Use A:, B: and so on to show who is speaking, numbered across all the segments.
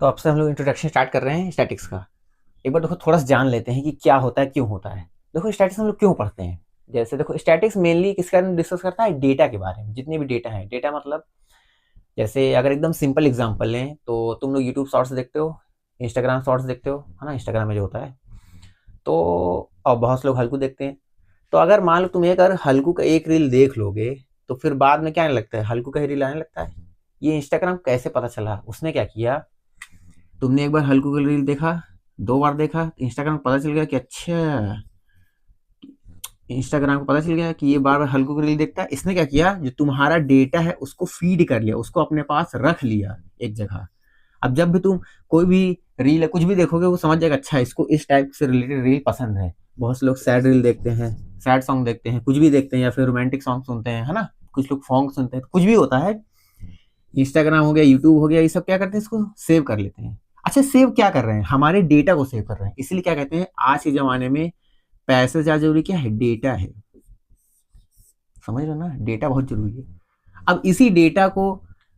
A: तो अब से हम लोग इंट्रोडक्शन स्टार्ट कर रहे हैं स्टैटिक्स का। एक बार देखो थोड़ा सा जान लेते हैं कि क्या होता है, क्यों होता है। देखो स्टैटिक्स हम लोग क्यों पढ़ते हैं। जैसे देखो स्टैटिक्स मेनली किसके बारे में डिस्कस करता है, डेटा के बारे में। जितने भी डेटा है, डेटा मतलब जैसे अगर एकदम सिंपल एग्जांपल लें तो तुम लोग यूट्यूब शॉर्ट्स देखते हो, इंस्टाग्राम शॉर्ट्स देखते हो, है ना। इंस्टाग्राम में जो होता है तो, और बहुत से लोग हल्कू देखते हैं। तो अगर मान लो तुम एक अगर हल्कू का एक रील देख लोगे तो फिर बाद में क्या आने लगता है, हल्कू का ही रील आने लगता है। ये इंस्टाग्राम कैसे पता चला, उसने क्या किया, तुमने एक बार हल्कू का रील देखा, 2 बार देखा, तो इंस्टाग्राम को पता चल गया कि अच्छा, इंस्टाग्राम को पता चल गया कि ये बार बार हल्कू का रील देखता है। इसने क्या किया, जो तुम्हारा डेटा है उसको फीड कर लिया, उसको अपने पास रख लिया एक जगह। अब जब भी तुम कोई भी रील है कुछ भी देखोगे, वो समझ जाएगा अच्छा इसको इस टाइप से रिलेटेड रील पसंद है। बहुत से लोग सैड रील देखते हैं, सैड सॉन्ग देखते हैं, कुछ भी देखते हैं, या फिर रोमांटिक सॉन्ग सुनते हैं, है ना। कुछ लोग सॉन्ग सुनते हैं, कुछ भी होता है। इंस्टाग्राम हो गया, यूट्यूब हो गया, ये सब क्या करते हैं, इसको सेव कर लेते हैं। अच्छा, सेव क्या कर रहे हैं, हमारे डेटा को सेव कर रहे हैं। इसलिए क्या कहते हैं, आज के जमाने में पैसे से ज्यादा जरूरी क्या है, डेटा है। समझ रहे हो ना, डेटा बहुत जरूरी है। अब इसी डेटा को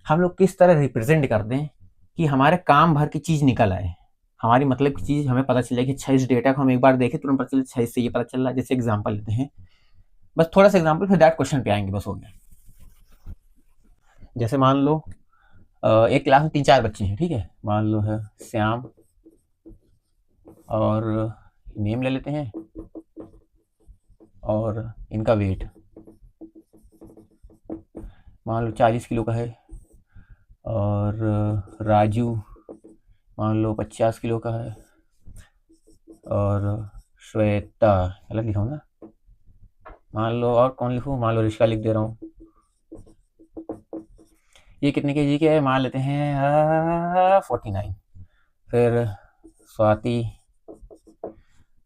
A: हम लोग किस तरह रिप्रेजेंट करते हैं कि हमारे काम भर की चीज निकल आए, हमारी मतलब की चीज हमें पता चल जाए कि अच्छा इस डेटा को हम एक बार देखें तुरंत पता चले, अच्छा इससे ये पता चल रहा है। जैसे एग्जाम्पल लेते हैं, बस थोड़ा सा एग्जाम्पल, फिर डायरेक्ट क्वेश्चन पे आएंगे, बस हो गया। जैसे मान लो एक क्लास में 3-4 बच्चे हैं, ठीक है। मान लो है श्याम, और नेम ले लेते हैं, और इनका वेट मान लो 40 किलो का है, और राजू मान लो 50 किलो का है, और श्वेता, अलग लिखा हूँ ना, मान लो, और कौन लिखूँ, मान लो रिश्का लिख दे रहा हूँ। ये कितने केजी के है, मान लेते हैं 49। फिर स्वाति,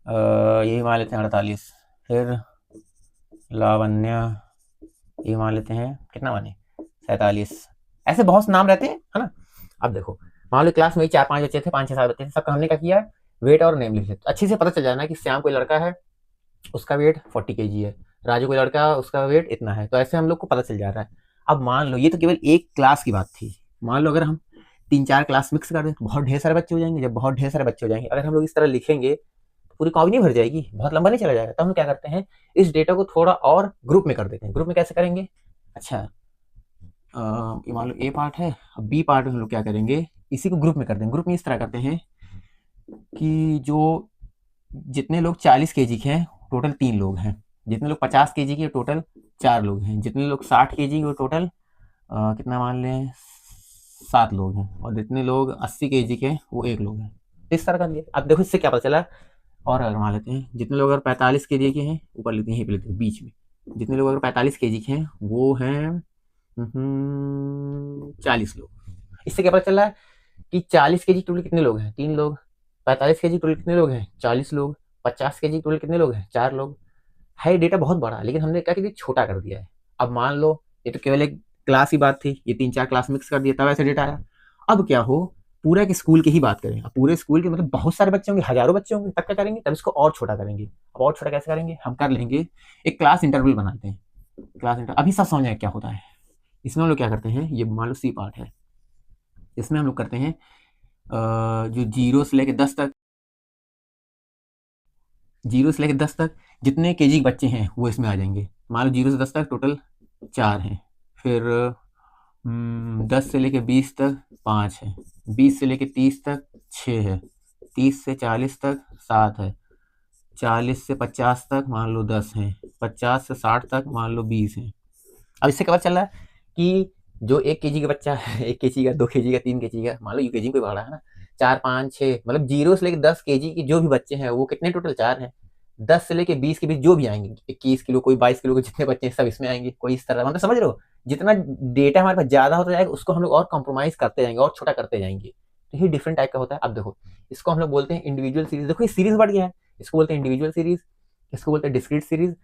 A: ये मान लेते हैं 48। फिर लावण्या, ये मान लेते हैं कितना माने, 47। ऐसे बहुत से नाम रहते हैं, है ना। अब देखो मान लो क्लास में 4-5 बच्चे थे, 5-6-7 बच्चे थे, सबका हमने क्या किया, वेट और नेम लिख लिया। तो अच्छे से पता चल जाना कि श्याम कोई लड़का है, उसका वेट 40 केजी है, राजू कोई लड़का, उसका वेट इतना है। तो ऐसे हम लोग को पता चल जा रहा है। अब मान लो ये तो केवल एक क्लास की बात थी। मान लो अगर हम 3-4 क्लास मिक्स कर दें तो बहुत ढेर सारे बच्चे हो जाएंगे। जब बहुत ढेर सारे बच्चे हो जाएंगे, अगर हम लोग इस तरह लिखेंगे तो पूरी कॉपी नहीं भर जाएगी, बहुत लंबा नहीं चला जाएगा। तो हम क्या करते हैं, इस डेटा को थोड़ा और ग्रुप में कर देते हैं। ग्रुप में कैसे करेंगे, अच्छा ये मान लो ए पार्ट है, अब बी पार्ट में हम लोग क्या करेंगे, इसी को ग्रुप में कर देंगे। ग्रुप में इस तरह करते हैं कि जो जितने लोग 40 केजी के हैं टोटल 3 लोग हैं, जितने लोग 50 केजी के टोटल 4 लोग हैं, जितने लोग 60 केजी के टोटल कितना मान लें 7 लोग हैं, और जितने लोग 80 केजी के वो 1 लोग हैं। इस तरह कर दिया। अब देखो इससे क्या पता चला, और अगर मान लेते हैं जितने लोग अगर 45 केजी के हैं, ऊपर लेते हैं, यहीं पे लेते हैं बीच में, जितने लोग अगर 45 केजी के हैं वो हैं 40 लोग। इससे क्या पता चला कि 40 केजी टोटल कितने लोग हैं, 3 लोग। 45 केजी टोटल कितने लोग हैं, 40 लोग। 50 केजी टोटल कितने लोग हैं, 4 लोग। है डेटा बहुत बड़ा, लेकिन हमने क्या किया, छोटा कर दिया है। अब मान लो ये तो केवल एक क्लास की बात थी, ये 3-4 क्लास मिक्स कर दिया तब ऐसे डेटा आया। अब क्या हो, पूरा एक स्कूल की ही बात करें। अब पूरे स्कूल के मतलब बहुत सारे बच्चे होंगे, हजारों बच्चे होंगे, तब क्या करेंगे, तब इसको और छोटा करेंगे। अब और छोटा कैसे करेंगे, हम कर लेंगे एक क्लास इंटरवल बनाते हैं। क्लास इंटरवल अभी सब समझ आए क्या होता है। इसमें हम लोग क्या करते हैं, ये मान लो सी पार्ट है, इसमें हम लोग करते हैं जो 0 से लेकर 10 तक, 0 से लेकर 10 तक जितने केजी के बच्चे हैं वो इसमें आ जाएंगे। मान लो 0 से 10 तक टोटल 4 हैं। फिर 10 से लेकर 20 तक 5 है, 20 से लेकर 30 तक 6 है, 30 से 40 तक 7 है, 40 से 50 तक मान लो 10 है, 50 से 60 तक मान लो 20 है। अब इससे क्या पता चल रहा है कि जो 1 केजी का बच्चा है, 1 केजी का, 2 केजी का, 3 केजी का, मान लो यूकेजी कोई पढ़ा है ना, 4-5-6 मतलब 0 से लेकर 10 केजी के जो भी बच्चे हैं वो कितने टोटल 4 हैं। 10 से लेकर 20 के बीच जो भी आएंगे, 21 किलो, कोई 22 किलो के जितने बच्चे हैं सब इसमें आएंगे। कोई इस तरह, मतलब समझ रहे हो, जितना डेटा हमारे पास ज्यादा होता जाएगा उसको हम लोग और कॉम्प्रोमाइज करते जाएंगे और छोटा करते जाएंगे। तो ये डिफरेंट टाइप का होता है। अब देखो इसको हम लोग बोलते हैं इंडिविजुअल सीरीज। देखो ये सीरीज बढ़ गया है, इसको बोलते हैं इंडिविजुअल सीरीज, इसको बोलते हैं डिस्क्रीट सीरीज,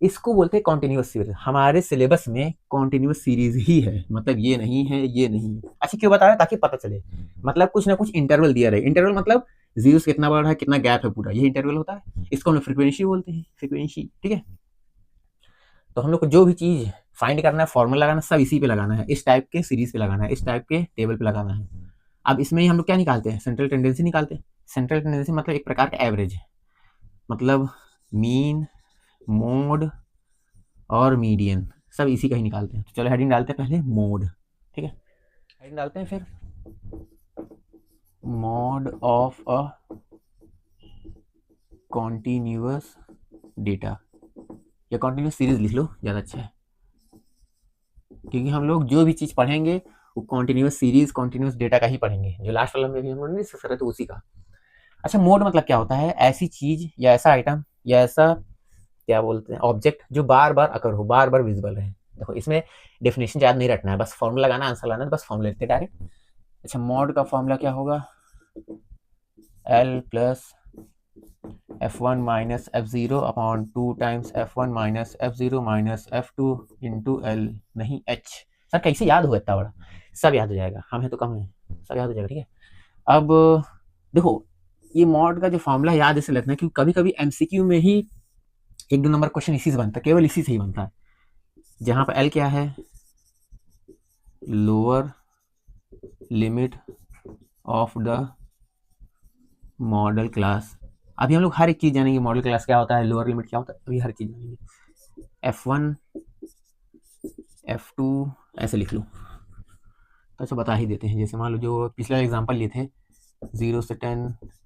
A: इसको बोलते हैं कॉन्टिन्यूअस सीरीज। हमारे सिलेबस में कॉन्टिन्यूअस सीरीज ही है, मतलब ये नहीं है, ये नहीं है। अच्छा क्यों बता रहे हैं, ताकि पता चले, मतलब कुछ ना कुछ इंटरवल दिया रहे। इंटरवल मतलब जीरो से कितना बड़ा है, कितना गैप है, पूरा ये इंटरवल होता है। इसको हम लोग फ्रीक्वेंसी बोलते हैं, फ्रीक्वेंसी, ठीक है। तो हम लोग को जो भी चीज फाइंड करना है, फॉर्मूला लगाना, सब इसी पे लगाना है, इस टाइप के सीरीज पे लगाना है, इस टाइप के टेबल पे लगाना है। अब इसमें ही हम लोग क्या निकालते हैं, सेंट्रल टेंडेंसी निकालते हैं। सेंट्रल टेंडेंसी मतलब एक प्रकार का एवरेज, मतलब मीन, मोड और मीडियन सब इसी का ही निकालते हैं। तो चलो हेडिंग डालते हैं पहले मोड, ठीक है। हेडिंग डालते हैं फिर mode of a continuous data, या कॉन्टिन्यूअस सीरीज लिख लो, ज़्यादा अच्छा है, क्योंकि हम लोग जो भी चीज़ पढ़ेंगे वो कॉन्टिन्यूअस सीरीज, कॉन्टिन्यूअस डेटा का ही पढ़ेंगे। जो लास्ट वाला में भी हम लोग नहीं डिस्कस कर रहे थे उसी का। अच्छा, मोड मतलब क्या होता है, ऐसी चीज़ या ऐसा आइटम या ऐसा क्या बोलते हैं ऑब्जेक्ट जो बार बार अकर हो, बार बार विजिबल रहे। देखो इसमें डेफिनेशन याद नहीं रखना है, बस फॉर्मूला लगाना, आंसर लाना है, बस फॉर्मूला लिखते डायरेक्ट। अच्छा, मोड का फॉर्मूला क्या होगा, L plus F1 minus F0 upon 2 times F1 minus F0 minus F2 into L, नहीं H। सर कैसे याद हो इतना बड़ा, सब याद हो जाएगा, हम हैं तो कम है, सब याद हो जाएगा, ठीक है। अब देखो ये मॉड का जो फॉर्मूला याद ऐसे लगना है, क्योंकि कभी कभी एमसीक्यू में ही 1-2 नंबर क्वेश्चन इसी से बनता है, केवल इसी से ही बनता है, जहां पर एल क्या है, lower limit of the model class. अभी हम लोग हर एक चीज जानेंगे, मॉडल क्लास क्या होता है, लोअर लिमिट क्या होता है, अभी हर चीज जानेंगे। F1 F2 ऐसे लिख लो, तो ऐसे बता ही देते हैं। जैसे मान लो जो पिछला एग्जांपल लिए थे 0 से 10,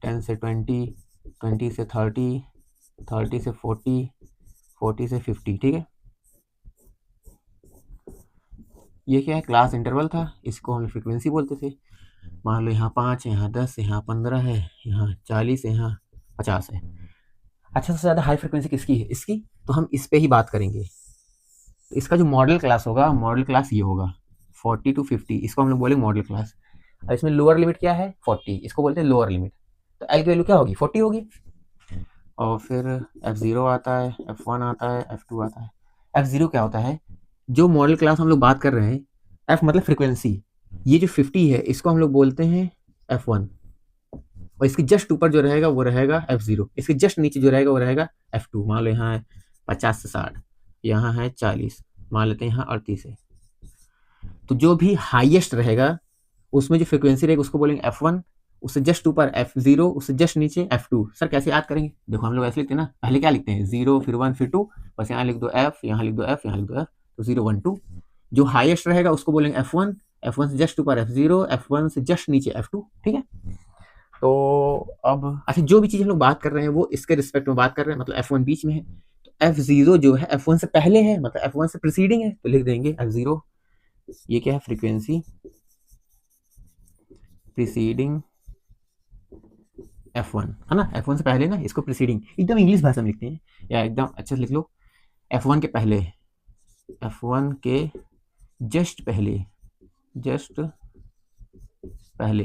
A: 10 से 20, 20 से 30, 30 से 40, 40 से 50, ठीक है। ये क्या है, क्लास इंटरवल था, इसको हम फ्रीक्वेंसी बोलते थे। मान लो यहाँ 5 है, यहाँ 10 है, यहाँ 15 है, यहाँ 40 है, यहाँ 50 है। अच्छा, सबसे ज़्यादा हाई फ्रिक्वेंसी किसकी है, इसकी, तो हम इस पे ही बात करेंगे। तो इसका जो मॉडल क्लास होगा, मॉडल क्लास ये होगा 40 to 50, इसको हम लोग बोलेंगे मॉडल क्लास। और इसमें लोअर लिमिट क्या है 40, इसको बोलते हैं लोअर लिमिट। तो एल की वैल्यू क्या होगी 40 होगी। और फिर F0 आता है, F1 आता है, F2 आता है। F0 क्या होता है, जो मॉडल क्लास हम लोग बात कर रहे हैं, F मतलब फ्रिक्वेंसी, ये जो 50 है इसको हम लोग बोलते हैं F1, और इसके जस्ट ऊपर जो रहेगा वो रहेगा F0, इसके जस्ट नीचे जो रहेगा वो रहेगा F2। मान लो यहाँ है 50 से 60, यहाँ है 40, मान लेते हैं यहाँ 38 है। तो जो भी हाईएस्ट रहेगा उसमें जो फ्रिक्वेंसी रहेगी उसको बोलेंगे F1, उससे जस्ट ऊपर F0, उससे जस्ट नीचे F2। सर कैसे याद करेंगे, देखो हम लोग ऐसे लिखते हैं ना, पहले क्या लिखते हैं 0 फिर 1 फिर 2, बस यहाँ लिख दो F, यहाँ लिख दो F, यहाँ लिख दो F, तो 0 1 2। जो हाईएस्ट रहेगा उसको बोलेंगे F1, F1 से जस्ट ऊपर F0, F1 से जस्ट नीचे F2, ठीक है। तो अब अच्छा, जो भी चीज़ हम लोग बात कर रहे हैं वो इसके रिस्पेक्ट में बात कर रहे हैं, मतलब F1 बीच में है, तो F0 जो है F1 से पहले है, मतलब F1 से प्रीसीडिंग है, तो लिख देंगे F0। ये क्या है, फ्रीक्वेंसी प्रीसीडिंग F1 है ना, F1 से पहले ना, इसको प्रीसीडिंग एकदम इंग्लिश भाषा में लिखते हैं, या एकदम अच्छे से लिख लो F1 के पहले, F1 के जस्ट पहले, जस्ट पहले।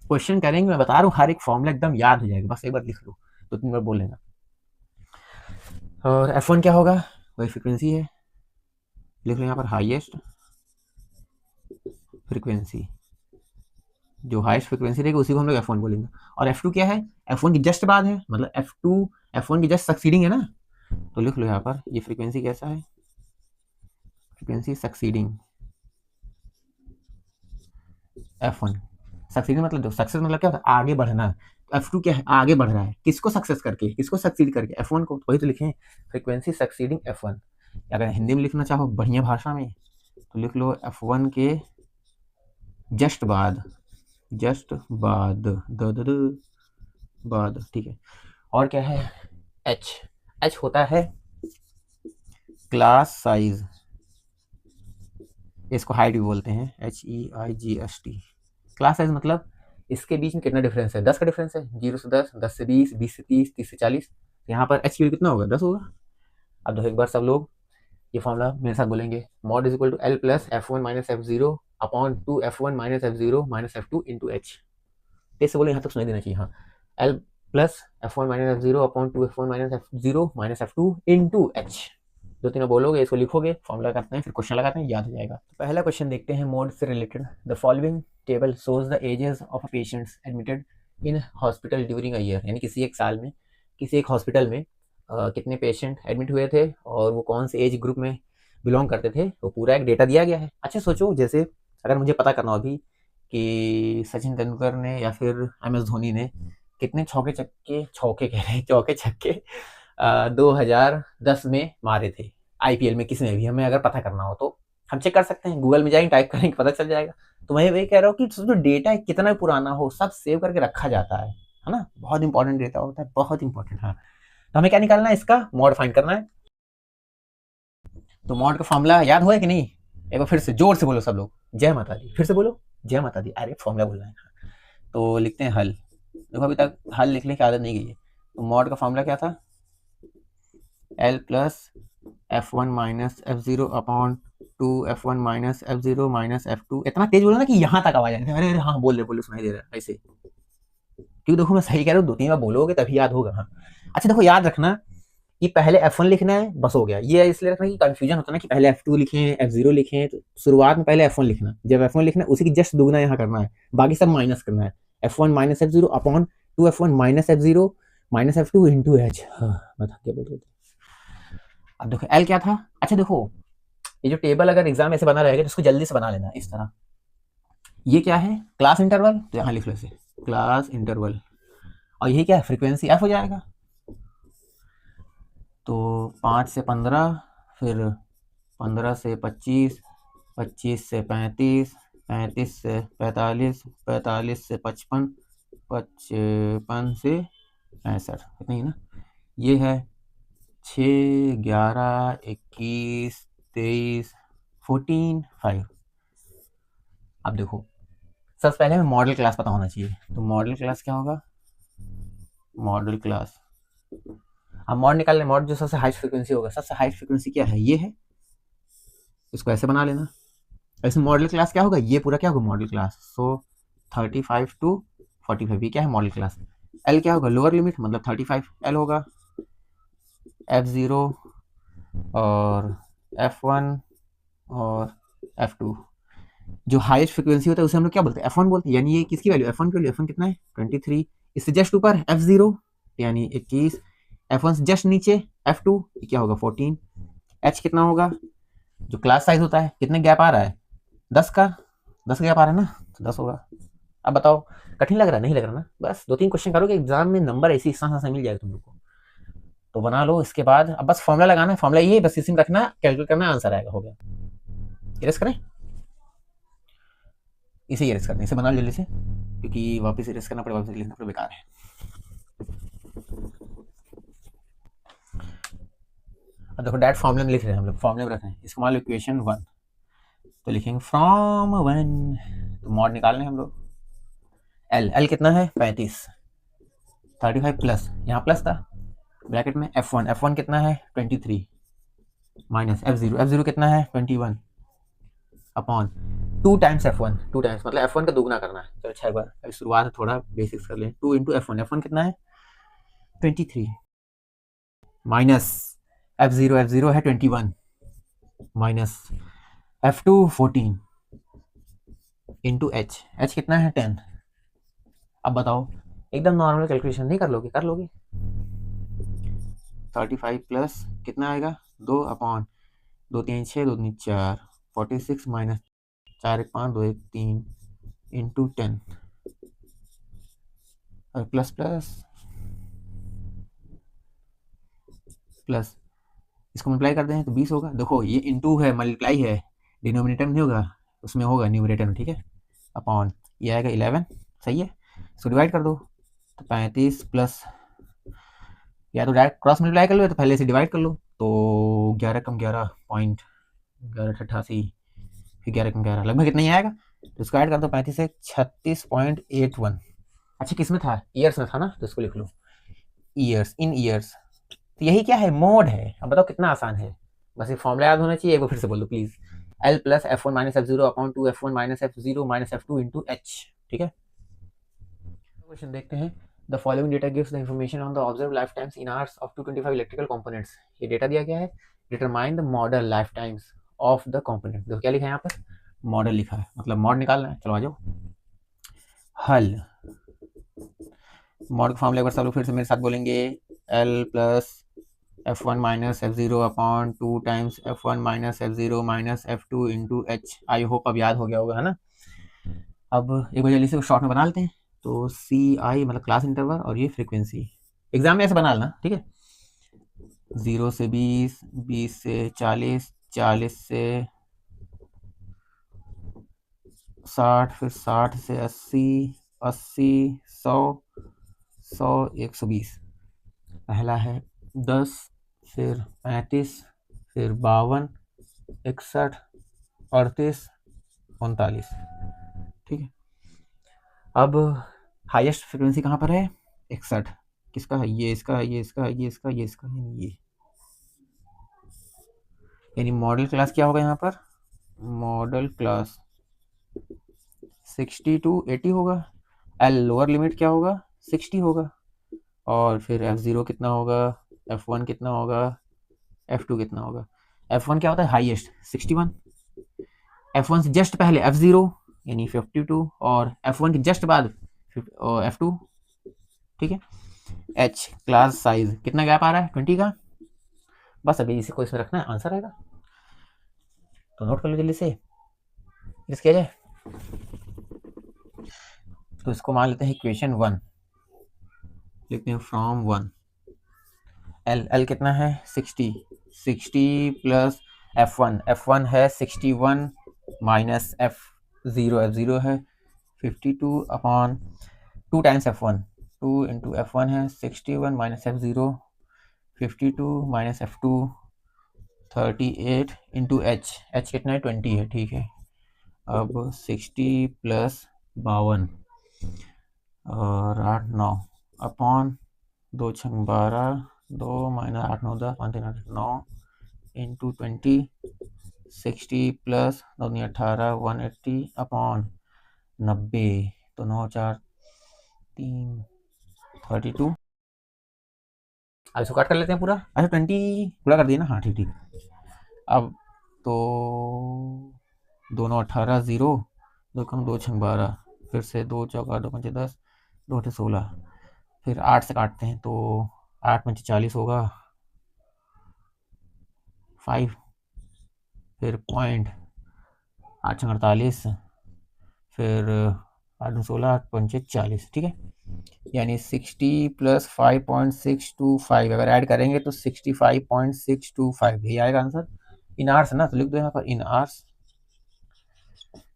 A: क्वेश्चन करेंगे, मैं बता रहा हूँ, हर एक फॉर्मूला एकदम याद हो जाएगा, बस एक बार लिख लो, 2-3 बार बोल लेना। और F1 क्या होगा, वही फ्रीक्वेंसी है, लिख लो यहाँ पर हाईएस्ट फ्रीक्वेंसी, जो हाईएस्ट फ्रीक्वेंसी रहेगी उसी को हम लोग F1 बोलेंगे। और F2 क्या है, F1 की जस्ट बाद है, मतलब F2 F1 की जस्ट सक्सीडिंग है ना, तो लिख लो यहाँ पर ये फ्रीक्वेंसी कैसा है, फ्रीक्वेंसी सक्सीडिंग F1। सक्सीडिंग मतलब जो सक्सेस मतलब क्या होता है, आगे बढ़ना। F2 क्या है, आगे बढ़ रहा है, किसको सक्सेस करके, किसको सक्सीड करके, F1 को, वही तो लिखें फ्रीक्वेंसी सक्सीडिंग F1। अगर हिंदी में लिखना चाहो बढ़िया भाषा में तो लिख लो F1 के जस्ट बाद, जस्ट बाद, बाद, ठीक है। और क्या है H, H होता है क्लास साइज, इसको हाइट भी बोलते हैं, HEIGST। क्लास साइज मतलब इसके बीच में कितना डिफरेंस है, 10 का डिफरेंस है, 0 से 10, 10 से 20, 20 से 30, 30 से 40, यहाँ पर H की कितना होगा, 10 होगा। अब देखो एक बार सब लोग ये फॉर्मूला मेरे साथ बोलेंगे, mode is equal to L plus F1 minus F0 upon 2 F1 minus F0 minus F2 into H। से बोले यहाँ तक सुनाई देना चाहिए, हाँ, L plus F1 minus F0 upon 2 F1 minus F0 minus F2 into H। 2-3 बोलोगे, इसको लिखोगे, फॉर्मूला करते हैं, फिर क्वेश्चन लगाते हैं, याद हो जाएगा। तो पहला क्वेश्चन देखते हैं मोड से related. The following table shows the ages of patients admitted in hospital during a year, यानी किसी एक साल में किसी एक हॉस्पिटल में कितने पेशेंट एडमिट हुए थे और वो कौन से एज ग्रुप में बिलोंग करते थे, वो पूरा एक डेटा दिया गया है। अच्छा सोचो, जैसे अगर मुझे पता करना हो अभी कि सचिन तेंदुलकर ने या फिर MS धोनी ने कितने चौके छक्के 2010 में मारे थे IPL में, किसी में भी, हमें अगर पता करना हो तो हम चेक कर सकते हैं, गूगल में जाएंगे, टाइप करेंगे, पता चल जाएगा। तो मैं वही कह रहा हूँ कि जो डेटा है कितना भी पुराना हो, सब सेव करके रखा जाता है ना, बहुत इंपॉर्टेंट डेटा होता है, बहुत इंपॉर्टेंट। हाँ, तो हमें क्या निकालना है, इसका मॉड फाइंड करना है। तो मॉड का फॉर्मूला याद हुआ है कि नहीं? एक बार फिर से जोर से बोलो सब लोग, जय माता दी, फिर से बोलो जय माता दी। अरे फॉर्मूला बोलना है। तो लिखते हैं हल। देखो अभी तक हल लिखने की आदत नहीं गई है। तो मॉड का फॉर्मूला क्या था? L plus F1 minus F0 upon 2 F1 minus F0 minus F2। इतना तेज बोलो ना कि यहाँ तक आवाज आए। अरे हाँ बोल रहे सुनाई दे रहा है ऐसे, क्योंकि देखो मैं सही कह रहा हूँ, 2-3 बार बोलोगे तभी याद होगा। हाँ अच्छा, देखो याद रखना कि पहले F1 लिखना है, बस हो गया। ये इसलिए रखना कि कंफ्यूजन होता है ना कि पहले F2 लिखें F0 लिखें, तो शुरुआत में पहले F1 लिखना। जब F1 लिखना है उसी की जस्ट दुगना यहाँ करना है, बाकी सब माइनस करना है। F1 minus F0 upon 2 F1 minus F0 minus F2 into H। मैं थक गया बोल रहा था। अब देखो L क्या था? अच्छा देखो, ये जो टेबल अगर एग्जाम ऐसे बना रहेगा तो इसको जल्दी से बना लेना इस तरह। ये क्या है? क्लास इंटरवल, तो यहाँ लिख लो इसे क्लास इंटरवल। और यही क्या है? फ्रीक्वेंसी F हो जाएगा। तो 5 से 15, फिर 15 से 25, 25 से 35, 35 से 45, 45 से 55, 55 से 65, इतना ही ना। ये है 6, 11, 21, 23, 14, 5। अब देखो सबसे पहले हमें मॉडल क्लास पता होना चाहिए। तो मॉडल क्लास क्या होगा? मॉडल क्लास, अब मॉड निकाल लें। मॉड जो सबसे हाई फ्रीक्वेंसी होगा, सबसे हाई फ्रीक्वेंसी क्या है? ये है, इसको ऐसे बना लेना। ऐसे मॉडल क्लास क्या होगा? ये पूरा क्या होगा? Model class. सो 35 to 45, ये क्या है? Model class. L क्या होगा? लोअर लिमिट, मतलब 35 L होगा। F0 और F1 और F2, जो हाईएस्ट फ्रीक्वेंसी होता है उसे हम लोग क्या बोलते हैं? F1 बोलते हैं। यानी ये किसकी वैल्यू? F1 की वैल्यू। F1 कितना है? 23। इससे जस्ट ऊपर F0 यानी 21, F1 से जस्ट नीचे F2, ये क्या होगा? 14। H कितना होगा? जो क्लास साइज होता है, कितने गैप आ रहा है? 10 का, 10 गैप आ रहा है ना, तो 10 होगा। अब बताओ, कठिन लग रहा है? नहीं लग रहा ना? बस 2-3 क्वेश्चन करोगे, एग्जाम में नंबर ऐसी से मिल जाएगा तुम लोग को। तो बना लो, इसके बाद अब बस फॉर्मूला लगाना है। फॉर्मूला ये बस इसी में रखना, कैलकुलेट करना, आंसर आएगा, हो गया। इरेज करें, इसे इरेज करना, इसे बना लो जल्दी से, क्योंकि वापस इरेज करना पड़े, वापस लिखना पड़े, बेकार है। अब देखो डायरेक्ट फॉर्मूला में लिख रहे हैं हम लोग, फॉर्मूला में रख रहे हैं इसको, मान लो इक्वेशन 1। तो लिखेंगे फ्रॉम 1, तो मॉड निकालने हम लोग। L कितना है? 35, 35 प्लस, यहाँ प्लस था ब्रैकेट में, F1 कितना है? 23 माइनस F0 कितना है? 21 अपॉन 2 टाइम्स F1, 2 टाइम्स मतलब F1 का दुगना करना है। चलो अच्छा, एक बार अभी शुरुआत है, थोड़ा बेसिक्स कर लें। 2 इंटू F1 कितना है? 23 माइनस F0 है 21 माइनस F2 14 इंटू H कितना है? 10। अब बताओ, एकदम नॉर्मल कैलकुलेशन नहीं कर लोगे? कर लोगे। 35 प्लस कितना आएगा? 2 अपॉन 2 3 6 2 3 4, 46 माइनस 4 1 5 2 1 3 इंटू 10 और प्लस प्लस प्लस, इसको मल्टीप्लाई कर दें तो 20 होगा। देखो ये इंटू है, मल्टीप्लाई है, डिनोमिनेटर में नहीं होगा, उसमें होगा न्यूमरेटर में, ठीक है। अपॉन ये आएगा 11, सही है। इसको डिवाइड कर दो, तो 35 प्लस, या तो डायरेक्ट क्रॉस मल्टीप्लाई कर लो, तो पहले से डिवाइड कर लो। तो 11 कम 11 पॉइंट 1188, फिर 11 कम 11 लगभग कितना ही आएगा। तो इसको ऐड कर दो 35 से, 36.81। अच्छा किस में था? ईयर्स में था ना, तो इसको लिख लो ईयर्स, इन ईयर्स। तो यही क्या है? मोड है। अब बताओ कितना आसान है, बस ये फॉर्मूला याद होना चाहिए। एक बार फिर से बोल दो please, L plus F1 minus F0 upon 2 F1 minus F0 minus F2 into H, ठीक है। क्वेश्चन देखते हैं। The following data gives the information on the observe life times in hours of 225 electrical components. ये data दिया गया है, determine the model life times of the component. देखो क्या लिखा है यहाँ पर? मॉडल लिखा है, मतलब मॉड निकालना है। चलो आ जाओ, हल। मॉड का फॉर्मूला एक बार सब लोग फिर से मेरे साथ बोलेंगे। L plus F1 minus F0 upon 2 times F1 minus F0 minus F2 into H। I hope अब याद हो गया होगा, है ना। अब एक बार जल्दी से शॉर्ट में बना लेते हैं। तो CI मतलब क्लास इंटरवल और ये फ्रीक्वेंसी एग्जाम में ऐसे बना लेना, ठीक है। 0 से 20, 20 से 40, 40 से 60, फिर 60 से 80, 80, 100, 100, 120। पहला है 10, फिर 35, फिर 52, 61, 38, 39, ठीक है। अब हाईएस्ट फ्रिक्वेंसी कहाँ पर है? 61। किसका है? ये इसका है, ये इसका है, ये इसका, ये इसका, ये यानी मॉडल क्लास क्या होगा यहाँ पर? मॉडल क्लास 60 to 80 होगा। एल लोअर लिमिट क्या होगा? 60 होगा। और फिर F0 कितना होगा, F1 कितना होगा, F2 कितना होगा? F1 क्या होता है? हाईएस्ट 61। F1 से जस्ट पहले F0 यानी 52 और F1 के जस्ट बाद F2, ठीक है। H क्लास साइज कितना गैप आ रहा है? 20 का। बस अभी इसी को इसमें रखना है, आंसर आएगा। तो नोट कर लो जल्दी से, इस किया जाए। तो इसको मान लेते हैं इक्वेशन 1, लिखते हैं फ्रॉम 1। एल कितना है? 60। 60 प्लस F1 है 61 माइनस F0 है 52 upon 2 times F1, 2 into F1 है 61 minus F0, 52 minus F2, 38 into H कितना है? 20 है, ठीक है। अब 60 प्लस 52 और 8 9 upon 2 छंग 12, 2 minus 8 9 10, 5 3 8 9 into 20, 60 plus 2 18, 180 upon 90, तो 9 4 3 32। अब इसको कट कर लेते हैं पूरा। अच्छा 20 पूरा कर दिया ना? हाँ ठीक ठीक। अब तो दोनों 18 0, 2 कम 2 छंग 12, फिर से 2 चौका 2 पंचे 10, 2 अठे 16, फिर 8 से काटते हैं तो 8 पंचे 40 होगा 5, फिर पॉइंट 8 छंग 48, फिर 8 16, 8 पंचे 40, ठीक है। यानी 60 प्लस 5.625 अगर ऐड करेंगे तो 65.625 यही आएगा आंसर। इन आवर्स ना, तो लिख दो यहाँ पर इन आवर्स।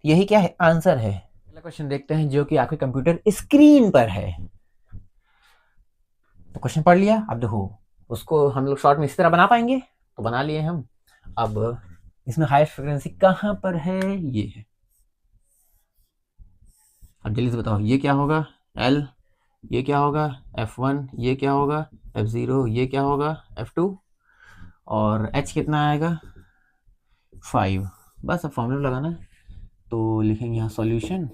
A: यही क्या है? आंसर है। अगला क्वेश्चन देखते हैं जो कि आपके कंप्यूटर स्क्रीन पर है। तो क्वेश्चन पढ़ लिया, अब देखो उसको हम लोग शॉर्ट में इस तरह बना पाएंगे, तो बना लिए हम। अब इसमें हाईएस्ट फ्रीक्वेंसी कहाँ पर है? ये है। अब जल्दी से बताओ ये क्या होगा? L, ये क्या होगा? F1, ये क्या होगा? F0, ये क्या होगा? F2 और H कितना आएगा? 5। बस अब फॉर्मूला लगाना है, तो लिखेंगे यहाँ solution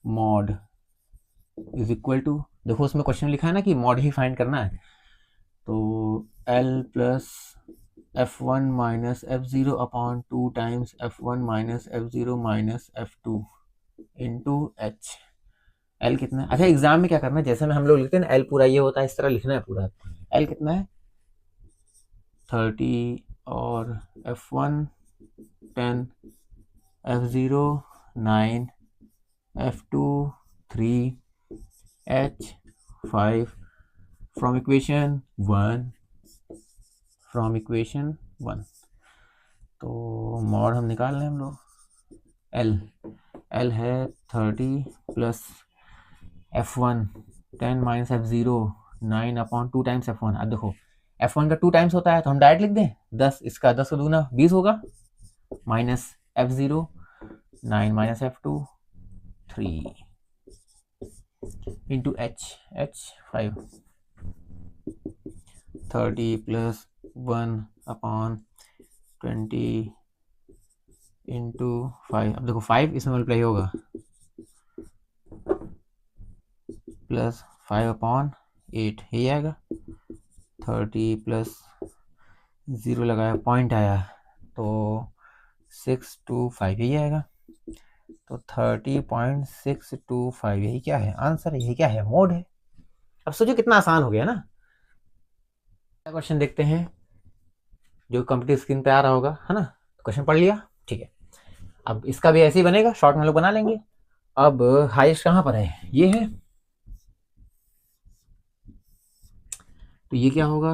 A: mode is equal to, देखो उसमें क्वेश्चन लिखा है ना कि मॉड ही फाइंड करना है, तो L plus F1 minus F0 upon 2 times F1 minus F0 minus F2 into H। L कितना है? अच्छा एग्जाम में क्या करना है, जैसे में हम लोग लिखते हैं ना L पूरा ये होता है, इस तरह लिखना है पूरा। L कितना है? 30 और F1 10, F0 9, F2 3, H 5 from equation 1, from equation 1। तो मॉड हम निकाल रहे हैं हम लोग। L है 30 plus F1 10 minus F0 9 upon 2 times F1। अब देखो F1 का 2 टाइम्स होता है तो हम डायरेक्ट लिख दें 10, इसका 10 का दूना 20 होगा, minus F0 9 minus F2 3 into H 5 30 plus 1 upon 20 into 5। अब देखो 5 इसमें मल्टीप्लाई होगा प्लस 5 अपॉन 8 यही आएगा। 30 प्लस 0 लगाया पॉइंट आया तो 625 यही आएगा। तो 30.625 यही क्या है? आंसर है। यही क्या है? मोड है। अब सोचो कितना आसान हो गया ना। क्वेश्चन देखते हैं जो कंप्यूटर स्क्रीन पे आ रहा होगा, है ना? क्वेश्चन पढ़ लिया, ठीक है। अब इसका भी ऐसे ही बनेगा, शॉर्ट में लोग बना लेंगे। अब हाईएस्ट कहाँ पर है, ये है, तो ये क्या होगा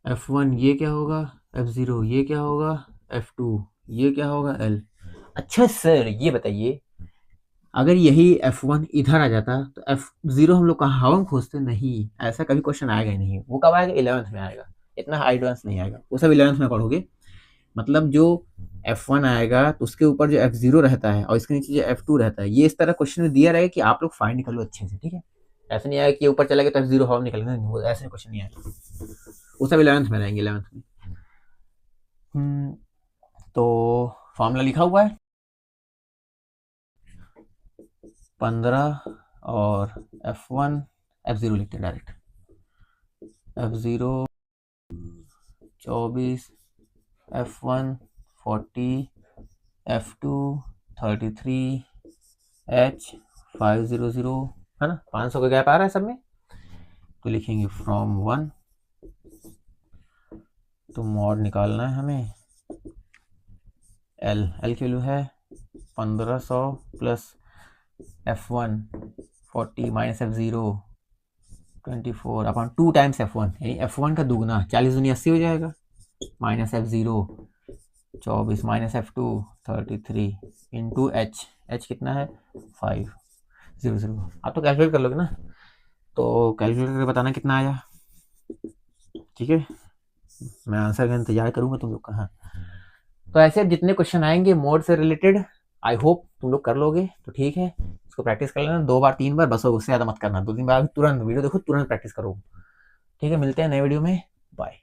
A: F1, ये क्या होगा F0, ये क्या होगा F2, ये क्या होगा L। अच्छा सर ये बताइए, अगर यही F1 इधर आ जाता तो F0 हम लोग कहाँ हवा में खोजते, नहीं, ऐसा कभी क्वेश्चन आएगा ही नहीं। वो कब आएगा, 11th में आएगा, इतना हाई एडवांस नहीं आएगा, वो सब 11th में पढ़ोगे। मतलब जो F1 आएगा तो उसके ऊपर जो F0 रहता है और इसके नीचे जो F2 रहता है, ये इस तरह क्वेश्चन में दिया रहेगा कि आप लोग फाइंड कर लो अच्छे से, ठीक है। ऐसा नहीं आएगा कि ऊपर चला गया तो F0 हवा में निकल गया, वो ऐसे क्वेश्चन नहीं आएगा, वो सब 11th में रहेंगे, 11th में। तो फॉर्मूला लिखा हुआ है 15 और F1 F0 लिखते हैं direct, F0 24, F1 40, F2 33, H 500, है ना, 500 का गैप आ रहा है सब में, तो लिखेंगे फ्रॉम 1, तो मॉड निकालना है हमें, L की वैल्यू है 1500 plus F1 40 minus F0 24 upon 2 times F1, यानी F1 का दुगना, 40 दूनी 80 हो जाएगा, minus F0 24 minus F2 33 into H कितना है 500। आप तो कैलकुलेट कर लोगे ना, तो कैलकुलेटर करके बताना कितना आया, ठीक है, मैं आंसर का इंतजार करूंगा तुम लोग का। हाँ, तो ऐसे जितने क्वेश्चन आएंगे मोड से रिलेटेड, आई होप तुम लोग कर लोगे, तो ठीक है, इसको प्रैक्टिस कर लेना 2 बार 3 बार बस, उससे ज़्यादा मत करना, 2-3 बार तुरंत वीडियो देखो, तुरंत प्रैक्टिस करो, ठीक है। मिलते हैं नए वीडियो में, बाय।